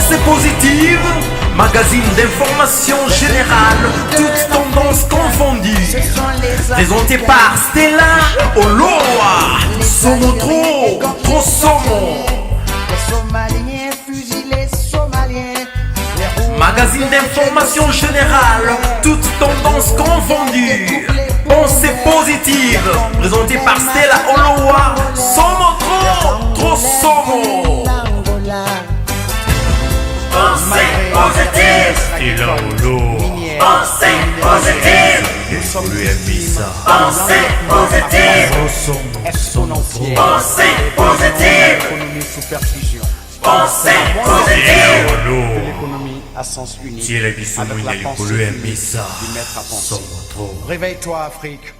Pensée positive, magazine d'information générale, toutes tendances confondues. Présenté par Stella Oloa. Somo trop somo. Magazine d'information générale, toutes tendances confondues. Pensée positive, présenté par Stella Oloa. Somo trop somo. Pensée positive. Stella Oloa. Pensée positive. Pensée positive. Pensée positive. Pensée positive. L'économie à sens unique. Avec la pensée unique du maître à penser. Réveille-toi, Afrique.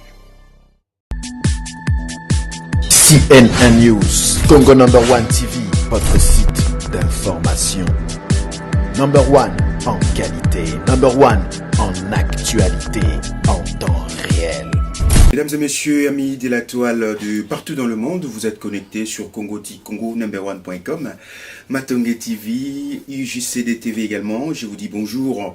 CNN News, Congo Number One TV, votre site d'information. Number one en qualité, number one en actualité, en temps réel. Mesdames et messieurs, amis de la toile de partout dans le monde, vous êtes connectés sur Congo number1.com, Matonge TV, UJCD TV également. Je vous dis bonjour.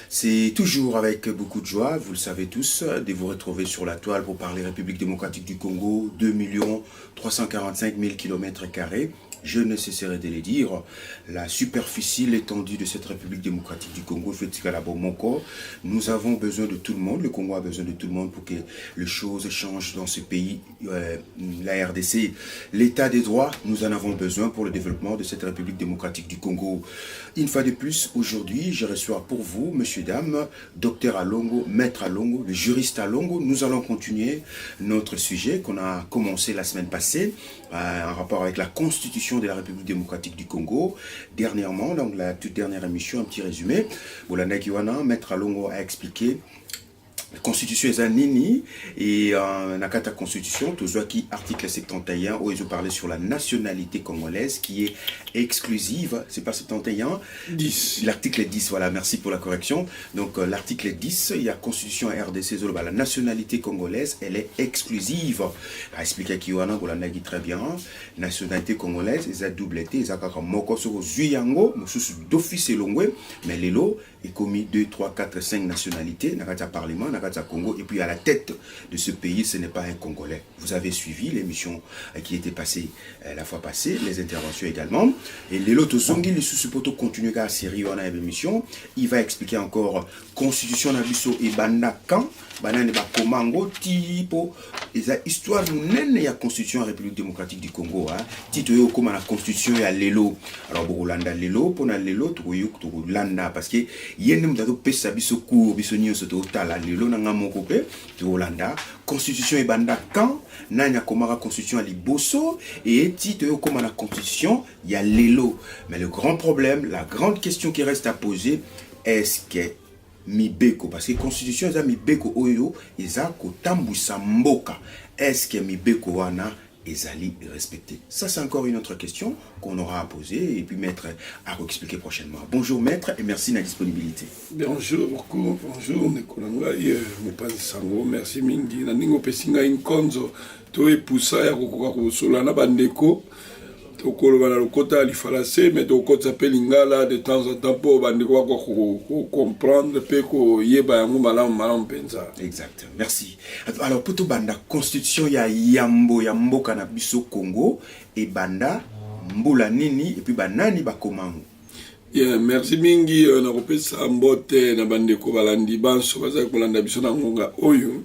C'est toujours avec beaucoup de joie, vous le savez tous, de vous retrouver sur la toile pour parler République démocratique du Congo, 2 345 000 km². Je ne cesserai de le dire, la superficie, l'étendue de cette République démocratique du Congo, nous avons besoin de tout le monde, le Congo a besoin de tout le monde pour que les choses changent dans ce pays, la RDC. L'état des droits, nous en avons besoin pour le développement de cette République démocratique du Congo. Une fois de plus, aujourd'hui, je reçois pour vous, messieurs, dames, docteur Alongo, maître Alongo, le juriste Alongo. Nous allons continuer notre sujet qu'on a commencé la semaine passée, en rapport avec la constitution de la République démocratique du Congo. Dernièrement, donc la toute dernière émission, un petit résumé. Bolanda Kiwana, maître Alongo a expliqué la constitution est un nini et nakata constitution tozoaki article 71 où ils ont parlé sur la nationalité congolaise qui est exclusive, c'est pas 71 10, l'article 10, voilà, merci pour la correction. Donc l'article 10, il y a constitution RDC Zoloba, la nationalité congolaise elle est exclusive. A expliqué Kiwana Bolanda qui très bien, nationalité congolaise ils a double été, ils a kaka moko soko zuyango mususu d'office elongwe mais lelo est commis 2 3 4 5 nationalités nakata parlement Congo, et puis à la tête de ce pays, ce n'est pas un Congolais. Vous avez suivi l'émission qui était passée la fois passée, les interventions également. Et l'autre zongi, les sous-poto continuent à la série, on a une émission. Il va expliquer encore constitution nabiso et banda quand banane ba komango tipo eza histoire munene ya constitution ya République démocratique du Congo hein tito yo comme la constitution ya lelo alors bolanda lelo pona lelo to landa parce que yene mutato pesa biso cour biso nyonso to tala lelo na ngamoko pe to Holanda constitution et banda quand nanya komara constitution à liboso et tito yo comme la constitution ya lelo mais le grand problème la grande question qui reste à poser est-ce que Mibeko, parce que la constitution est Mibeko Oyo, Eza Kotambusa Mboka. Est-ce que Mibeko Wana Ezali respecté? Ça, c'est encore une autre question qu'on aura à poser et puis maître à expliquer prochainement. Bonjour maître et merci de la disponibilité. Bonjour beaucoup, bonjour Nikolanga, Sango, merci Mingi, Naningo Pesinga Inkonzo, Toe Poussa, Yako Solana Bandeko. Le côté il fallait mais au côté s'appelle Lingala de temps en temps pour comprendre que yeba malam pensa. Exact. Merci. Alors pour tout banda constitution ya yambo kana biso Congo et banda mbula nini et puis banani ba komango. Merci mingi on a repris ça mbote na bandeko balandi banso baza kolanda biso na ngonga oyo.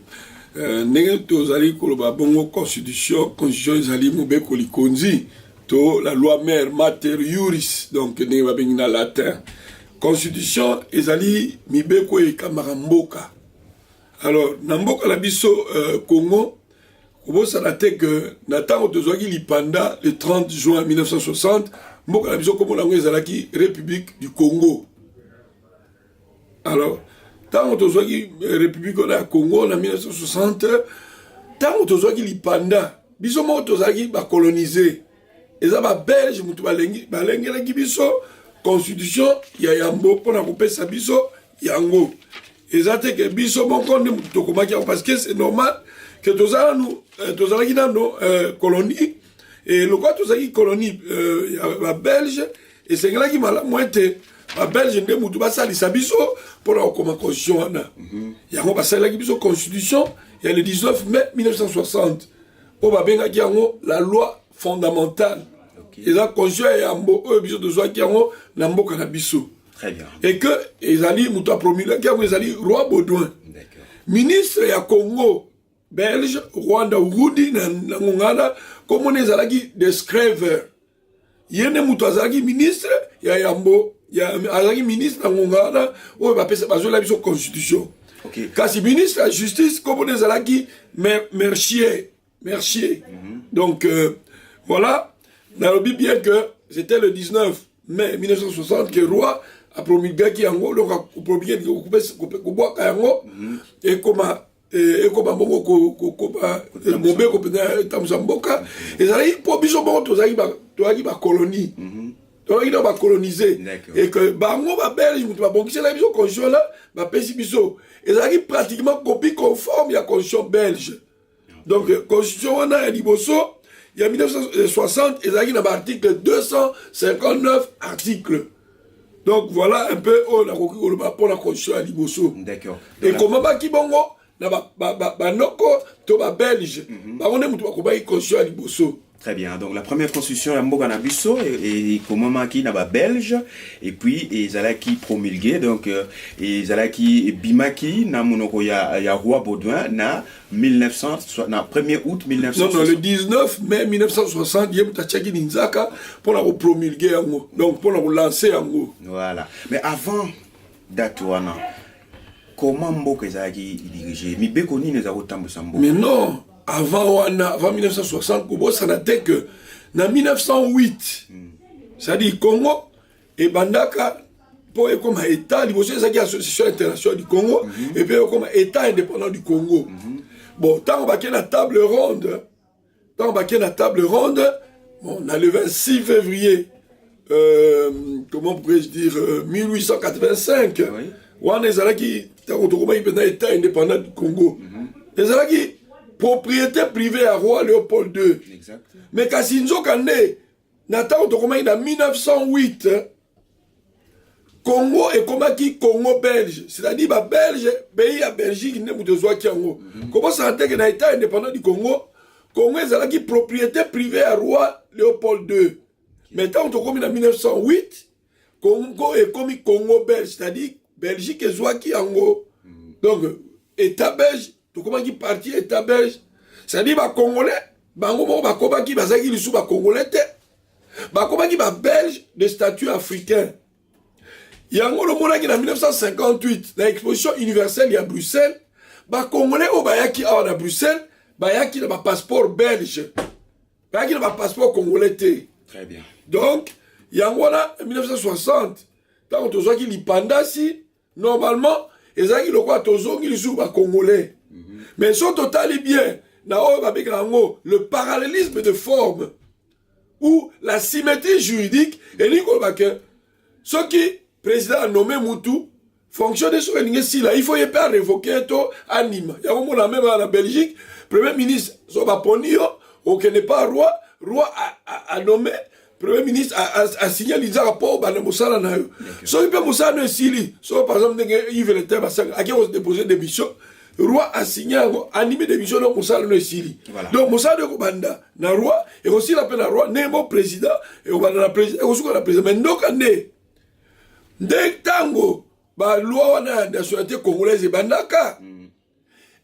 Ndenge tozali koloba bongo constitution ezali mobeko likonzi. La loi mère mater iuris donc ne va bien en latin constitution ezali mibeko e kamaramboka alors namboka la biso Congo kobo ça date que natango tozwaki lipanda le 30 juin 1960 mboka la biso comme lango ezalaki République du Congo alors tango tozwaki République na Congo na 1960 tango tozwaki lipanda biso mo tozaki ba coloniser eza ba belge mutu balengela kibiso constitution ya yambo pona kopesa biso yango eza te ke biso moko nde mutu tokomaki parce que c'est normal que tozalaki nano colonie et le quoi tozalaki colonie ya ba belge esengelaki malamu ete babelge nde mutu basalisa biso mpona kokoma constitution wana yango basalelaki biso constitution ya le 19 mai 1960 oyo babengaki yango la loi fondamentale eza constitution ya yambo oyo biso tozwaki yango na mboka na biso. Très bien. Et que ezali mutu apromulaki yango ezali roi Baudouin, ministre ya Congo belge Rwanda Urudi na ngongana komona ezalaki de Screver yene mutu azalaki ministre ya yambo azalaki ministre na ngongana oyo bapesa bazola biso constitution. Kasi ministre ya justice komona ezalaki Mercier. Donc voilà, nalobi bien que c'était le 19 mai 1960 que roi a promulgué yango, donc a promulgué kubwaka yango et comment bongo mombe ko pena tamza mboka ezali po biso bongo tozaki ba colonie tozaki na ba coloniser et que bango ba belge mutu ba bongisa la biso constitution là ba pesi biso ezali pratiquement copie conforme ya constitution belge. Donc constitution wana ya liboso il y a 1960 ezali na ba article 259 articles. Donc voilà un peu on a recours pour la constitution à liboso. D'accord. Et comment ba kibongo na ba noko to ba belge ba on est mutu ba ko ba constitution à liboso. Très bien. Donc la première constitution ya mboka na biso et comment maki na ba belge et puis ezalaki promulgué donc ezalaki bimaki na monoko ya roi Baudouin na 1900 na 1er août 1960. Non, le 19 mai 1960 yem tachaki ninzaka pour la promulguer yango. Donc pour la lancer yango. Voilà. Mais avant date wana comment mboka ezalaki dirigé mibeko nini ezako tambusa mboka? Mais non. Avant 1960, ça n'a été que en 1908, c'est-à-dire Congo et Bandaka, pour comme État, l'association internationale du Congo, et puis comme État indépendant du Congo. Bon, tant qu'on va la table ronde, bon, on a le 26 février, comment pourrais-je dire, 1885, on est là qui, tant qu'on a État indépendant du Congo. Les là qui propriété privée à roi Léopold II. Exact. Mais Kassinzo Kande, Nathan Otokomai en 1908, Congo et Komaki Congo belge. C'est-à-dire, bah, Belge, pays à Belgique, n'est pas de Kiango. Comment ça a été que l'État indépendant du Congo, Congo est la propriété privée à roi Léopold II. Maintenant, Otokomai en 1908, Congo est comme Congo belge. C'est-à-dire, Belgique est Zouaki Ango. Donc, État belge, tout comment qui parti État belge, c'est-à-dire bah congolais, bah on bah comment qui bah ça qui le sous bah congolais te, bah comment qui bah belge de statut africain. Yango le mona qui en 1958 dans l'exposition universelle à Bruxelles, bah congolais au bah yaki à Bruxelles, bah yaki n'a passeport belge, bah yaki n'a passeport congolais te. Très bien. Donc yango là en 1960, tant que toi qui l'ipanda si normalement les amis le quoi tozo qui le sous bah congolais. Mais son total est bien. Le parallélisme de forme ou la symétrie juridique et ce qui président a nommé Moutou fonctionne sur une là. Il faut y pas révoquer tout anime. Il y a un moment même à la Belgique, premier ministre Sobaponio, auquel n'est pas roi a nommé. Premier ministre a signé les rapports à Moussala Nayo. Si il peut Moussala Sili, par exemple, il veut le thème à qui on se déposer des missions. Roi a signé animé des missions dans Moussa le Sili. Donc Moussa de Kobanda, na roi, et aussi la peine à roi, n'est mon président, et on va la président, et aussi la président. Mais donc, dès tango, bah, loi na nationalité congolaise et bandaka.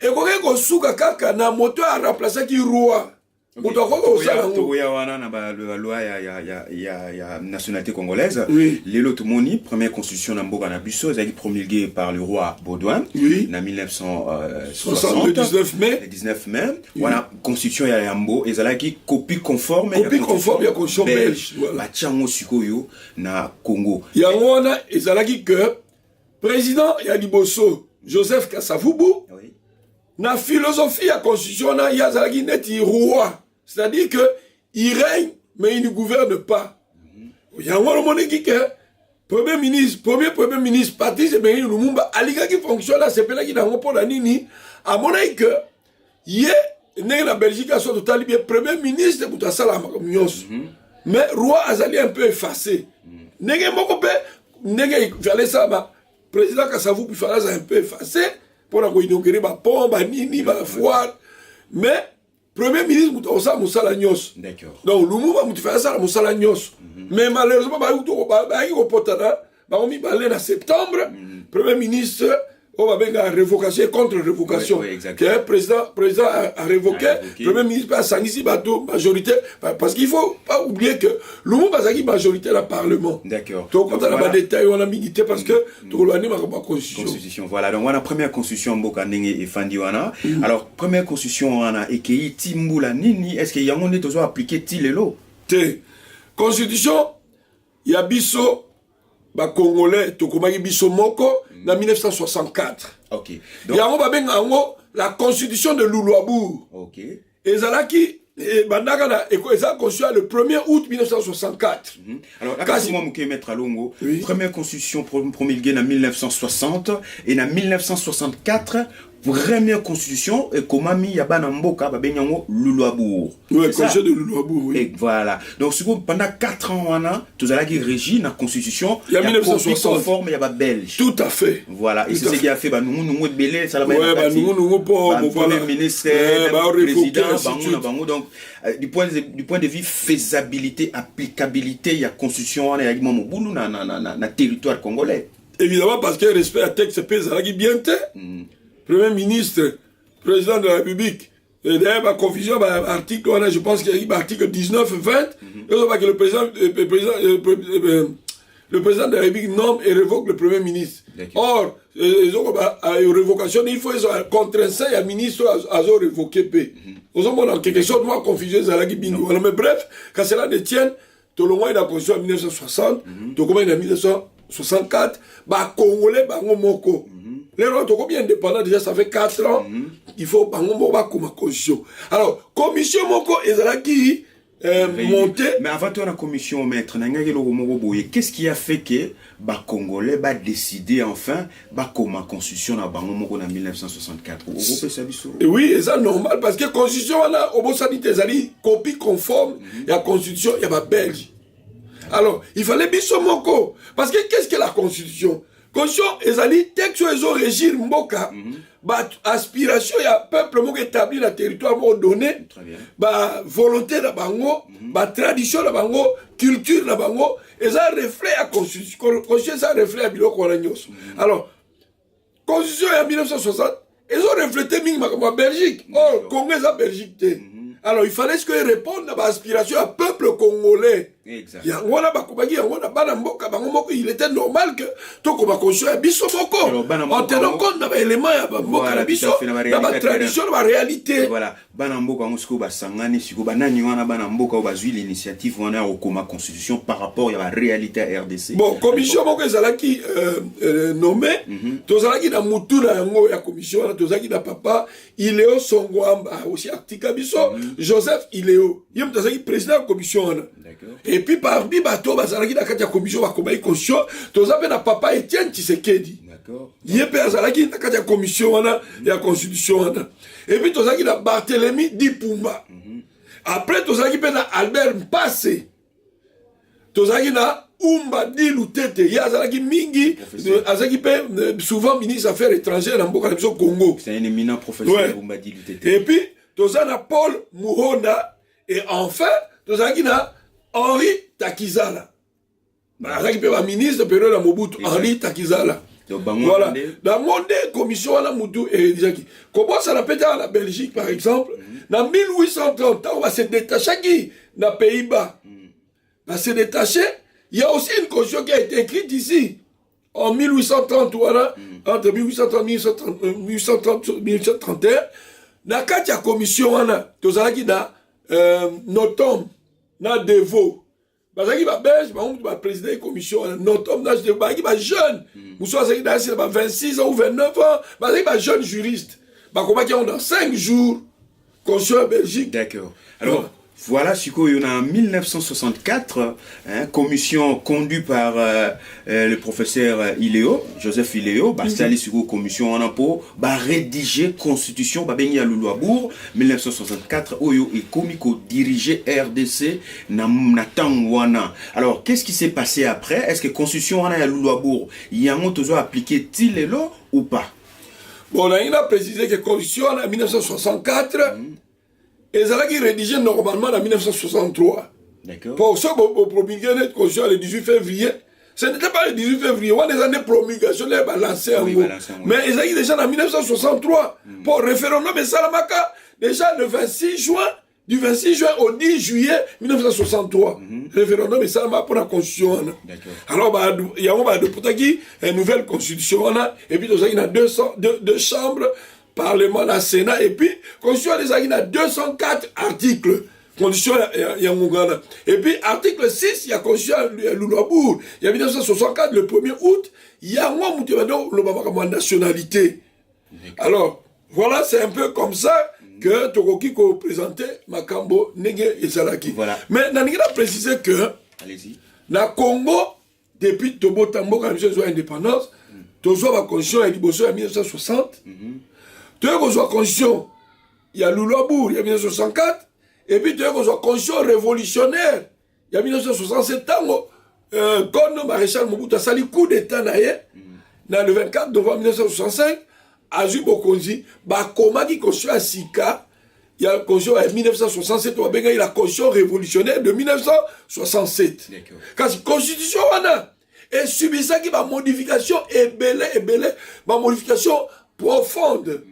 Et qu'on souka kaka na moto a remplacé qui roi. La loi ya nationalité congolaise. L'Elotomoni, première constitution d'Amboka Nabuso, elle a été promulguée par le roi Baudouin en 1960. Le 19 mai. Le 19 mai. Voilà, constitution ya Yambo, et elle a été copie conforme. Copie conforme ya constitution belge. Batiango Sukoyo na Congo. Yangwana, et elle a dit que président Yaliboso Joseph Kasavubu, na philosophie à constitution na yazalaki neti roi. C'est-à-dire que il règne, mais il ne gouverne pas. Il y a un moment qui que premier ministre, Patrice Emery Lumumba, aliga qui fonctionne là, c'est pas là qui n'a pas la nini. À mon avis que hier, né la Belgique a son total bien premier ministre pour ta salle à mais roi Azali un peu effacé. Nenge moko pe, nenge fallait ça, bah, président Kassavou, il fallait ça un peu effacé, pour la inaugurer, bah, pont, bah, nini, bah, foire. Mais, premier ministre, on ça, Moussala Nyos. D'accord. Donc, Lumumba, on fait ça, Moussala Nyos. Mais malheureusement, bah, on mis balé en septembre, premier ministre, on va bien révocation contre révocation. Oui, exactement. Le président a révoqué, premier ministre a sangisi bateau majorité, parce qu'il faut pas oublier que Lumumba a majorité dans le Parlement. D'accord. Donc, quand on a des détails, on a milité parce que tout le monde a une constitution. Voilà, donc on a la première constitution Mbokandenge et Fandiwana. Alors, première constitution, on a écrit Timbula Nini, est-ce qu'il y a un toujours appliqué Tilelo? Constitution, il y a Bisso. Ba Congolais, Tokomaki Biso Moko, en 1964. Ok. Donc, la constitution de Loulouabour. Ok. Et Zalaki, Bandagana, et ça a conçu le 1er août 1964. Alors, là, si moi, je vais mettre à Longo, première constitution promulguée en 1960 et en 1964, première constitution, et comme ami Yabana Mboka, Babenyango, Loulouabour. Oui, constitution de Loulouabour, oui. Et voilà. Donc, pendant 4 ans, on a, tous les régis, la constitution, il y a 1960. Conforme, il y a Belge. Tout à fait. Voilà. Et c'est ce qui a fait, nous, Belé, ça l'a fait. Nous, premier ministre, président, donc, du point de vue faisabilité, applicabilité, il y a constitution, il y a na territoire congolais. Évidemment, parce que respect à texte, c'est Zalaki bien. Premier ministre, président de la République, et d'ailleurs, ma confusion, article, je pense qu'il y a l'article 19, 20, que le président de la République nomme et révoque le premier ministre. Or, révocation, il faut contraindre ça, il y a un ministre à révoquer. Nous avons en quelque sorte, moi, confusion, mais bref, quand cela détient, tout le monde est en constitution en 1960, tout le monde est en 1964, Congolais, Moko. Les gens sont bien indépendants, déjà ça fait 4 ans, il faut pas comme constitution. Alors, commission Moko Ezalaki monté. Mais avant de la commission maître, qu'est-ce qui a fait que les Congolais ont décidé enfin comme constitution en 1964? Oui, c'est normal, parce que la constitution, au sanité, copie conforme, et la constitution, il y a la Belge. Alors, il fallait biso Moko. Parce que qu'est-ce que la constitution? Constitution, ezali texte ezo régir mboka, aspiration ya peuple moko établi na territoire moko donné, volonté na bango, tradition na bango, culture na bango, eza reflet à constitution. Constitution ça reflet à biloko wana nyonso. Alors, constitution ya 1960, ezo refléter mingi makambo Belgique. Oh, Congo eza Belgique te. Alors, il fallait que répondre à l'aspiration à peuple congolais. Exact. Il était normal que tout comme constitution à biso moko. En tenant compte de l'élément à biso, la tradition, la réalité. Voilà. Banamboka Moscou basangani siko banani wana banamboka bazui l'initiative wana okoma constitution par rapport à la réalité à RDC. Bon, commission moko ezalaki nommé, tozalaki na mutu na yango ya commission, tozalaki na papa Iléo Songwamba aussi article biso. Joseph Iléo, il est président de la commission. Et puis parmi bateau, bazalaki na kati ya commission bakobai constitution, tozape na papa Etienne Tshisekedi. D'accord. Il est bazalaki na kati ya commission wana ya constitution wana. Et puis tozalaki na Barthélemy Dipumba. Après tozalaki pe na Albert Mpasse. Tozalaki na Umba Di Lutete, yazalaki mingi, azalaki pe souvent ministre des Affaires étrangères dans mboka na biso Congo. C'est un éminent professeur Umba Di Lutete. Et puis tozalaki na Paul Muhonda et enfin tozalaki na Henri Takizala. Azalaki pe ba ministre période ya Mobutu, Henri Takizala. Voilà. Dans mon commission à la Moutou et Dizaki. Comment ça l'appelle dans la Belgique par exemple? Dans 1830, on va se détacher qui? Dans les Pays-Bas. On va se détacher. Il y a aussi une constitution qui a été écrite ici. En 1830, voilà. Entre 1830 et 1831. Dans la commission, on a. Tozalaki dans Notom. Dans Devo. Bazaki ba belge, ba président de la commission, notre homme d'âge de Bazaki ba jeune. Moussa Bazaki d'âge de 26 ans ou 29 ans, Bazaki ba jeune juriste. Ba comment qui ont dans 5 jours, consul en Belgique. D'accord. Alors, Voilà, Siko, il y en a en 1964, commission conduite par le professeur Iléo, Joseph Iléo, Bastali Siko, commission en impôt, rédiger constitution, Bengi Loulouabourg, 1964, Oyo et Komiko diriger RDC, Natangwana. Alors, qu'est-ce qui s'est passé après? Est-ce que constitution en Loulouabourg, il y a un toujours appliqué Tilelo ou pas? Bon, on a précisé que constitution en 1964, et ça a été rédigé normalement en 1963. D'accord. Pour ça, pour promulguer notre constitution le 18 février, ce n'était pas le 18 février, on a des années de promulgation, les balancer en gros. Mais ils ont été déjà en 1963. Pour référendum et Salamaka, déjà le 26 juin, du 26 juin au 10 juillet 1963. Référendum et Salamaka pour la constitution. Alors, il y a une nouvelle constitution, et puis il y a deux chambres, Parlement, la Sénat, et puis, Constitution des Aguinas, 204 articles. Constitution, il y a Muganda. Et puis, article 6, il y a Constitution Loulouabourg. Il y a 1964, le 1er août, il y a une nationalité. Alors, voilà, c'est un peu comme ça que Togoki a présenté Makambo, Nege et Salaki. Voilà. Mais, Nanigina a précisé que, allez-y, la Congo, depuis Tobo Tambo, quand nous avons l'indépendance, Tozo la Constitution est libérée en 1960. Tu as une constitution, il y a Loulouabourg, il y a 1964, et puis tu as une constitution révolutionnaire, il y a 1967 ans, quand le maréchal Mobutu a sali coup d'État dans le 24 novembre 1965, à Zubokonzi, comment il constitue à Sika, il y a la constitution en 1967, il y a la constitution révolutionnaire de 1967. Quand la constitution, et subit ça qui va modification et belé, modification profonde.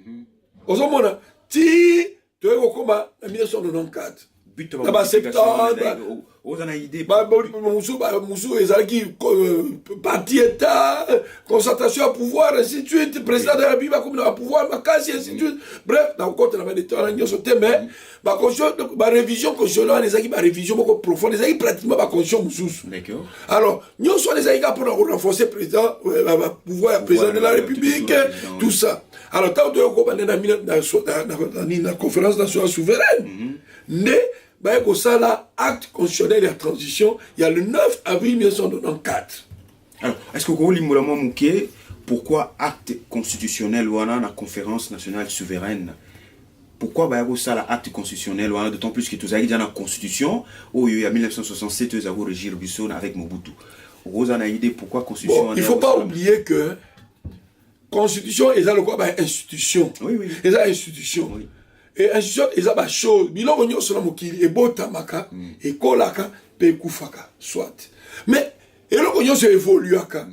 Au moment ti tu es au combat en 1994. Dans septembre, Moussou Ezalaki, parti État, concentration à pouvoir, ainsi de suite, président de la République, comme à pouvoir, Makasi, ainsi de suite. Bref, dans le compte, on a des temps, mais la révision constitutionnelle, les acquis, la révision beaucoup profonde, les acquis pratiquement la constitution Moussou. Alors, nous sommes les acquis pour renforcer le président, pouvoir, président de la République, tout ça. Alors, tant que nous avons dans la conférence nationale souveraine, acte constitutionnel et la transition, il y a le 9 avril 1994. Alors, est-ce que vous avez pourquoi acte constitutionnel ou la conférence nationale souveraine? Pourquoi l'acte constitutionnel, d'autant plus que tout avez dans la constitution, où il y a 1967, vous avez régir Bissau avec Mobutu. Vous avez une idée pourquoi constitution? Il ne faut pas oublier que constitution est une institution. Oui. C'est une institution. Oui. Et institution est une chose. Bilongo nyo sona mokili e botamaka e kolaka pe kufaka soit. Mais eloko nyo se évoluaka.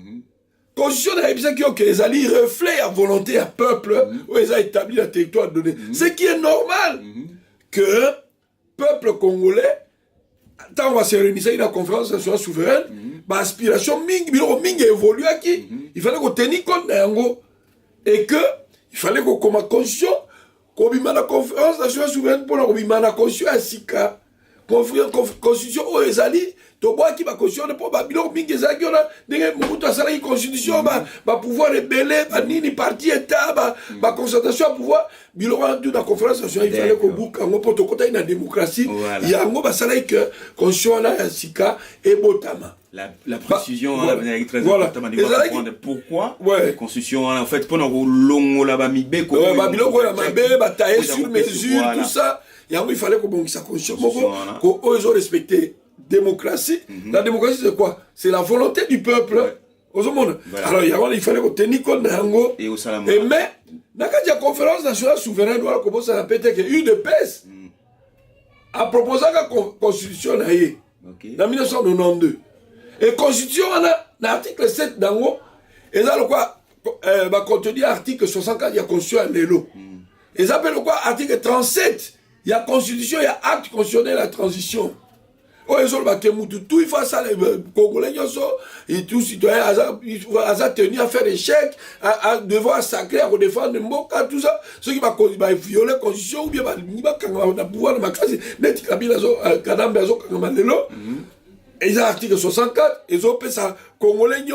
Constitution na ebisa ki ok ezali reflet à volonté à peuple où ils ont établi le territoire donné. Ce qui est normal que peuple congolais tant on va se réunir à la conférence nationale souveraine, aspiration mingi biloko mingi évolue aki. Il fallait qu'on tenir compte de yango et que il fallait qu'on comme constitution Kobima la conférence nationale souveraine pour la Kobima la constitution à Sika. Constitution au Ezali, Toboa qui va constitution pour Babylon Mingezaki, on a des Mobutu Asala qui constitution, va pouvoir rebeller, ni parti État, va concentration à pouvoir, Bilon de la conférence nationale, il fallait qu'au bout, quand on peut te côté une démocratie, il y a un mot Basala que constitution à Sika et Botama. La précision est très importante. Pourquoi la constitution en fait pour nous longo là bas mibe ko bataille sur mesure tout ça il fallait que bon ça constitution ko ils ont respecté démocratie. La démocratie c'est quoi? C'est la volonté du peuple. Alors il fallait qu'on tenir compte d'ango et mais dans la conférence nationale souveraine on commence à répéter que UDPS a proposé la constitution en 1992. Et constitution, on a l'article 7 d'ango, et ça, le quoi, contenu article 64, il y a constitution à l'élo. Et ça appelle le quoi, article 37, il y a constitution, il y a acte constitutionnel à la transition. Oh, ils ont tout, il faut ça, les Congolais, et tout citoyen, il faut tenir à faire des chèques, à devoir sacré, à défendre le Mboka, tout ça. Ceux qui vont violer la constitution, ou bien, ils vont pouvoir de ma classe, net, Kadam Bezo, Kanamalelo. Et ils ont l'article 64, ils ont fait ça, Congolais,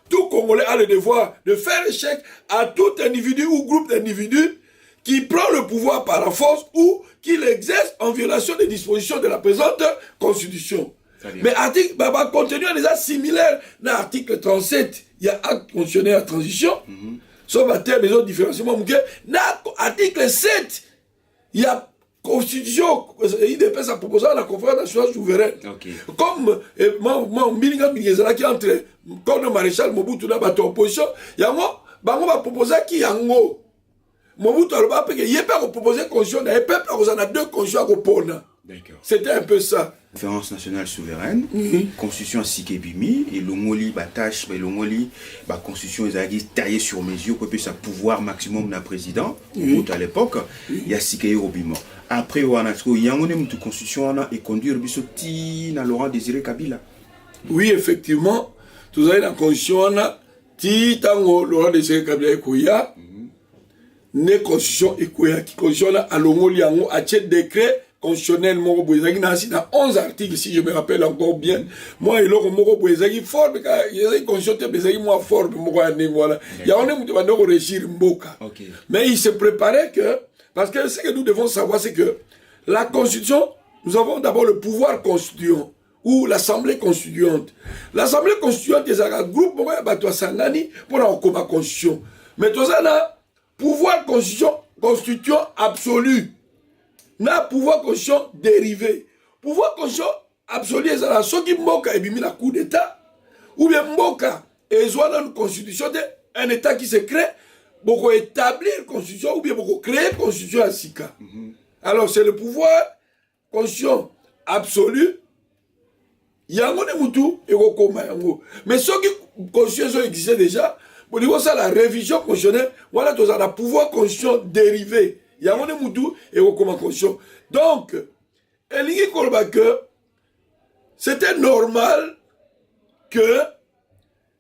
tout Congolais a le devoir de faire échec à tout individu ou groupe d'individus qui prend le pouvoir par la force ou qu'il exerce en violation des dispositions de la présente constitution. Mais article, contenu déjà similaire dans l'article 37, il y a acte constitutionnel à transition, sauf à terme des autres différenciements. Dans l'article 7, il y a constitution, IDP sa proposé à la conférence nationale souveraine. Comme qui entre comme le maréchal Mobutu dans la opposition, il y a un proposé qui est en haut. Mobutu a proposé constitution, il y a deux constitutions à répondre. C'était un peu ça. Conférence nationale souveraine, constitution Sikebimi, et l'ongoli, tâche, l'ongoli, constitution, ils ont taillé sur mesure pour que ça pouvoir maximum d'un président, à l'époque, il y a Sikeye Robimo. Après, il y a une constitution et conduire Bissoti dans Laurent Désiré Kabila. Oui, effectivement, tout ça, la constitution, Titango, Laurent Désiré Kabila et Kouya, ne constitution et Kouya, qui constitution à l'ongoli, à titre décret, constitutionnel Moro Boezagi dans 11 articles, si je me rappelle encore bien. Moi, il y a Moro Boezagi fort, il y a une constitution Boezagi moins fort, voilà. Il y a un régir Mboka. Mais il se préparait que, parce que ce que nous devons savoir, c'est que la constitution, nous avons d'abord le pouvoir constituant, ou l'assemblée constituante. L'assemblée constituante est un groupe pour la constitution. Mais tout ça, là, pouvoir constituant absolu. Na pouvoir constitution dérivé. Pouvoir constitution absolu, c'est là, ceux qui Mboka et bimi la coup d'État, ou bien Mboka et soit dans une constitution un État qui se crée, beaucoup établir une constitution, ou bien beaucoup créer une constitution à Sika. Alors c'est le pouvoir constitution absolu, yango ne mutu et kokoma yango. Mais ceux qui constitution existait déjà, pour dire ça la révision constitutionnelle, voilà tout ça, la pouvoir constitution dérivé. Il y a un moutou et au constitution. Donc, Elingi Kolba que c'était normal que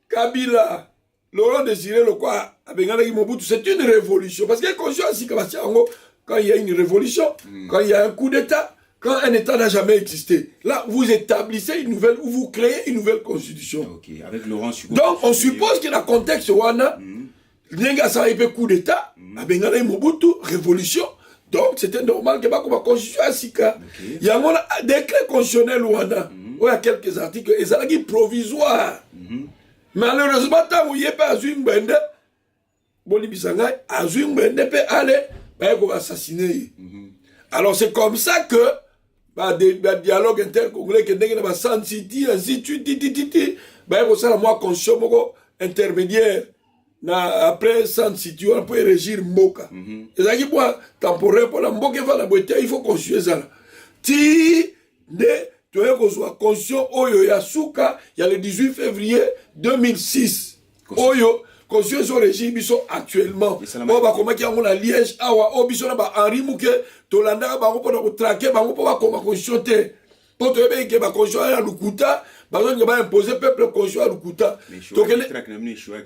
Kabila, Laurent Désiré, le quoi, c'est une révolution. Parce que quand il y a une révolution, quand il y a un coup d'État, quand un État n'a jamais existé, là, vous établissez une nouvelle, ou vous créez une nouvelle constitution. Avec Laurent Donc, on suppose que dans le contexte Wana, Nenga ça a coup d'État, Abengala Mobutu, révolution. Donc c'était normal que ma constitution à Sika. Il y a un décret constitutionnel Rwanda. Il y a quelques articles, et ça est provisoire. Malheureusement, tant qu'il n'y a pas Azum Bende, Bolibisanga, Azum Bende peut aller, il va assassiner. Alors c'est comme ça que, des dialogues intercongolais, que n'est pas sans city, ainsi de suite, il y a moi constitution intermédiaire. Après, sans situer, on peut régir Mboka. Et ça qui est temporaire pour la Mboka, il faut construire ça. Si tu as une constitution, il y a Souka, il y a le 18 février 2006. Oyo, constitution régime, ils sont actuellement. On va comment qu'il y a un Liège, Henri Mouké, Tolanda, on va traquer, on va comment constitution. Pour te dire que la constitution est à Lukuta, on va imposer le peuple constitution à Lukuta. Mais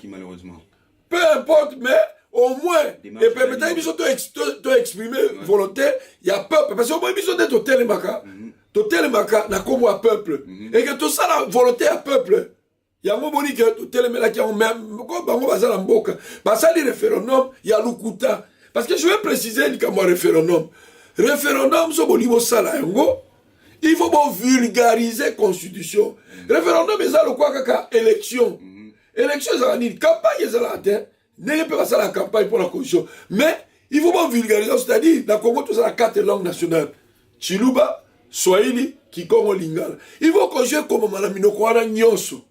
malheureusement. Peu importe, mais au moins, et peut-être qu'ils ont exprimé volonté, il y a peuple. Parce qu'au moins, ils ont dit au Télémaka, n'a comme un peuple. Et que tout ça, la volonté à peuple. Il y a un moment que Télémaka qui a même, on va dans la Mboka. Parce que le référendum, il y a Lukuta. Parce que je vais préciser qu'il y a un référendum. Référendum, c'est bon, il faut vulgariser la constitution. Référendum, c'est le quoi, élection. Élection, c'est la campagne, c'est la terre. N'est pas ça la campagne pour la constitution. Mais il faut pas vulgariser, c'est-à-dire, dans le Congo, tout ça, la 4 langues nationales. Chiluba, Swahili, Kikongo, Lingala. Il faut qu'on joue comme Malaminokwana Nyonso.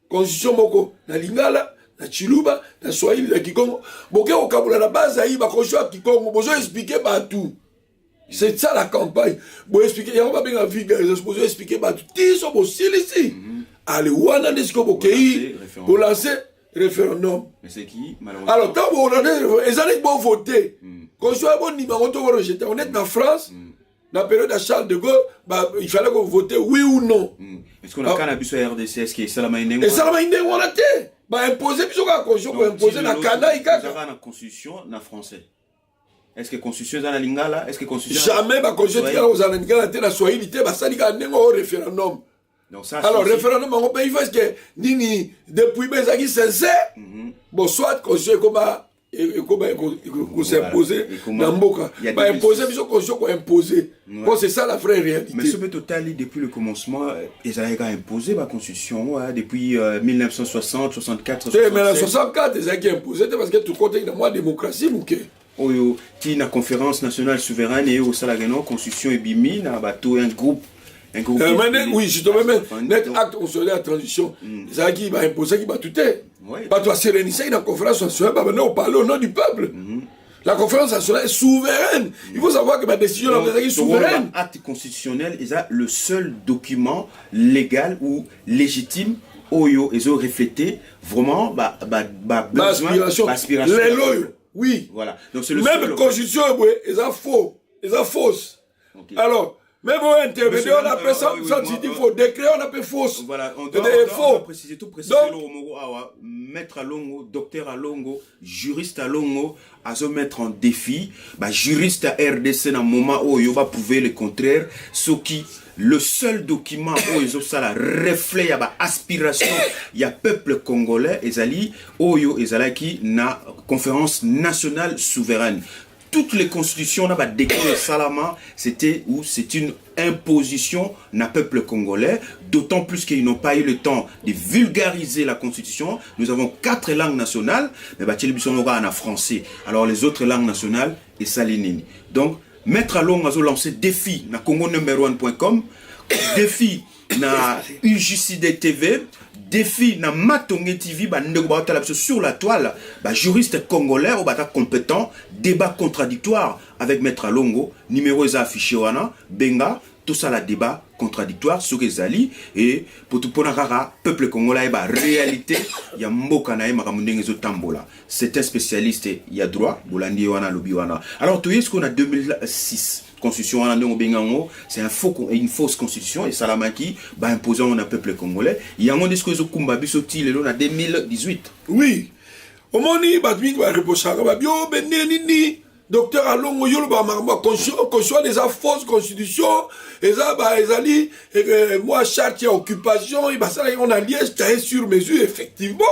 Constitution moko, na Lingala, na Chiluba, na Swahili, na Kikongo. Boké au Kabula, la base, il va qu'on joue à Kikongo. Bonjour, expliquer tout. C'est ça la campagne. Bon, expliquer, il y a pas bien vulgarisation, bonjour, expliquer tout. Ils sont possibles ici. Allez, Wana Neskobokéi, pour lancer référendum. Mais c'est qui, malheureusement? Alors, tant qu'on a des gens qui vont voter, qu'on soit bon numéro, on va rejeter. On est en France, dans la période de Charles de Gaulle, il fallait qu'on vote oui ou non. Est-ce qu'on a qu'un abus sur RDC? Est-ce qu'il y a Salama Indeng? Et Salama Indeng, on a été. Imposer, puis on a imposer la Kana, il y a une constitution, dans français. Est-ce que la constitution est dans la Lingala? Est-ce que la constitution. Jamais, la constitution est dans la Lingala, dans la Swahili, ça dit qu'il y a un référendum. Donc ça, alors, référendum, on peut y faire que, depuis mes amis sincères, bon, soit constitution comme s'imposer dans Mboka. Imposer, mais qu'on imposer. Bon, c'est ça la vraie réalité. Mais ce que total, depuis le commencement, ils ont imposé la constitution depuis 1960, 64, 67. Mais en 64, ils ont imposé parce que tout côté de moi démocratie, ok. Oyo, qui na conférence nationale souveraine et au Salagano, constitution et bimi, na bateau un groupe. Oui, justement, même net acte consulaire à transition. Ça qui va imposer, qui va tout est. Pas toi, sérénité, la conférence nationale, on parle au nom du peuple. La conférence nationale est souveraine. Il faut savoir que ma décision est souveraine. Acte constitutionnel est le seul document légal ou légitime où ils ont reflété vraiment l'aspiration. Les loyaux. Oui. Voilà. Donc c'est le même seul. Constitution, ils ont faux. Ils ont fausse. Okay. Alors, même au intervenir, on appelle ça, il faut décret, on appelle fausse. Voilà, on doit préciser tout préciser le maître à Longo, docteur à Longo, juriste à Longo, à se mettre en défi, juriste à RDC dans le moment où il va prouver le contraire, ce qui le seul document où ils ont ça la reflet, il y a aspiration, il y a peuple congolais, ezali oyo ezala qui na conférence nationale souveraine. Toutes les constitutions, on a décret Salama, c'était une imposition na peuple congolais, d'autant plus qu'ils n'ont pas eu le temps de vulgariser la constitution. Nous avons 4 langues nationales, mais on a français. Alors les autres langues nationales, et salinini. Donc, Maître Along a lancé défi na congonumber1.com, défi na UJCD TV, défi na Matonge TV, sur la toile, juriste congolais ou compétent, débat contradictoire avec Maître Alongo, numéro est affiché wana, benga, tout ça la débat contradictoire sur les alliés et pour tout ponakara peuple congolais réalité il y a mbokana et makamundengezo tambola. C'est un spécialiste, il y a droit, bolandi wana lobi wana. Alors tu sais ce qu'on a 2006 constitution c'est une fausse constitution et Salamaki imposant on a peuple congolais. Il y a un discours de Kumbabi Soti le en 2018. Oui. Au moni badmi va reprocher bio beneni docteur Alongo yoloba marma constitution des fausses constitutions et ça ezali moi charte occupation et ça on a lié sur mesure effectivement.